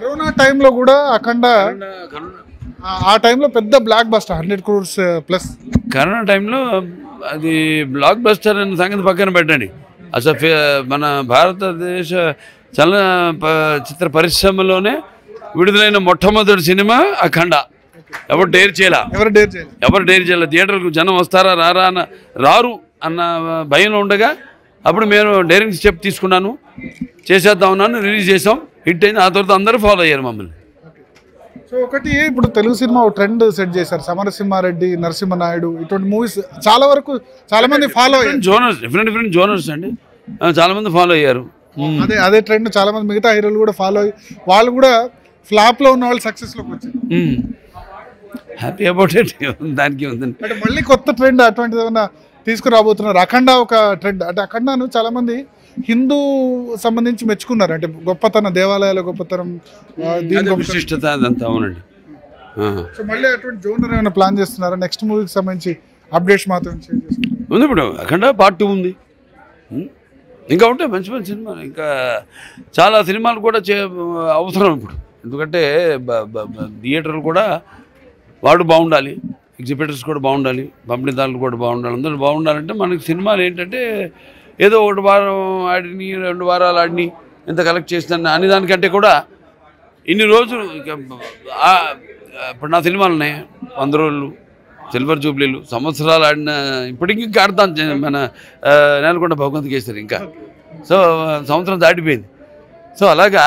Corona టైంలో కూడా అఖండ ఆ టైంలో పెద్ద block buster 100 crores plus. Corona టైంలో అది బ్లాక్ బస్టర్ అనే సంగతి పక్కన పెట్టండి. అసలు మన భారతదేశ చిత్ర పరిశ్రమలోనే విడుదలైన మొట్టమొదటి సినిమా అఖండ. ఎవరు డేర్ చేయాల థియేటర్కు జనం వస్తారా రారు అన్న భయంలో ఉండగా అప్పుడు మేము డైరింగ్ స్టెప్ తీసుకున్నాను, చేసేద్దాం ఉన్నాను, రిలీజ్ చేసాం, హిట్ అయింది. ఆ తర్వాత అందరూ ఫాలో అయ్యారు మమ్మల్ని. సో ఒకటి ఇప్పుడు తెలుగు సినిమా ట్రెండ్ సెట్ చేశారు. సమరసింహారెడ్డి, నరసింహనాయుడు ఇటువంటి మూవీస్ చాలా వరకు చాలా మంది ఫాలో అయ్యారు. డిఫరెంట్ జోనర్స్ అండి, చాలా మంది ఫాలో అయ్యారు. అదే ట్రెండ్ చాలా మంది మిగతా హీరోలు కూడా ఫాలో అయ్యి వాళ్ళు కూడా ఫ్లాప్ లో ఉన్న వాళ్ళు సక్సెస్ లోకి వచ్చారు. Happy about it. దానికి ఉందండి. అంటే మళ్ళీ కొత్త ట్రెండ్ అటువంటిది ఏమన్నా తీసుకురాబోతున్నారు. అఖండ ఒక ట్రెండ్. అంటే అఖండను చాలా మంది హిందూ సంబంధించి మెచ్చుకున్నారు. అంటే గొప్పతనం, దేవాలయాల గొప్పతనం, విశిష్టత అదంతా. అవునండి. సో మళ్ళీ అటువంటి జోనర్ ఏమైనా ప్లాన్ చేస్తున్నారా? నెక్స్ట్ మూవీకి సంబంధించి అప్డేట్స్ మాత్రం ఉంది. ఇప్పుడు అఖండ పార్ట్ 2 ఉంది. ఇంకా ఉంటాయి మంచి సినిమాలు, ఇంకా చాలా సినిమాలు కూడా అవసరం ఇప్పుడు. ఎందుకంటే థియేటర్లు కూడా వాడు బాగుండాలి, ఎగ్జిబిటర్స్ కూడా బాగుండాలి, పంపిణీదారులు కూడా బాగుండాలి, అందరూ బాగుండాలంటే మనకి సినిమాలు ఏంటంటే ఏదో 1 వారం ఆడిని 2 వారాలు ఆడిని ఎంత కలెక్ట్ చేస్తాను అనే దానికంటే కూడా ఇన్ని రోజులు ఇప్పుడు నా సినిమాలు ఉన్నాయి 100 రోజులు, సిల్వర్ జూబ్లీలు, సంవత్సరాలు ఆడిన ఇప్పటికీ ఇంకా ఆడతాను. మన నేలకొండ భగవంత్ కేసరి ఇంకా. సో సంవత్సరం దాటిపోయింది. సో అలాగా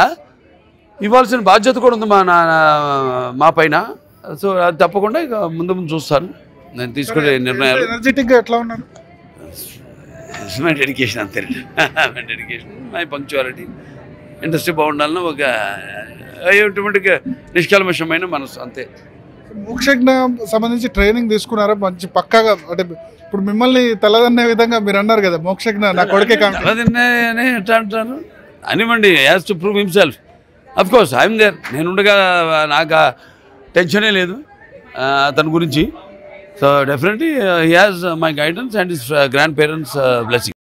ఇవ్వాల్సిన బాధ్యత కూడా ఉంది మా పైన. సో అది తప్పకుండా ఇక ముందు చూస్తాను. నేను తీసుకునే నిర్ణయాలు. ఎనర్జెటిక్గా ఎట్లా ఉన్నారు? మై డెడికేషన్ అంతే. My dedication, my punctuality, industry బాగుండాలని ఒక ఎటువంటి నిష్కల్మషమైన మనసు అంతే. మోక్షజ్ఞ సంబంధించి ట్రైనింగ్ తీసుకున్నారా? మంచి పక్కాగా. అంటే ఇప్పుడు మిమ్మల్ని తలదన్నే విధంగా మీరు అన్నారు కదా, మోక్షజ్ఞ నా కొడుకే తలదన్నే అని ఎట్లా అంటారు అనివ్వండి. Has to prove himself. Of course I'm there. నేను ఉండగా నాకు టెన్షనే లేదు అతని గురించి. So definitely he has my guidance and his grandparents blessing.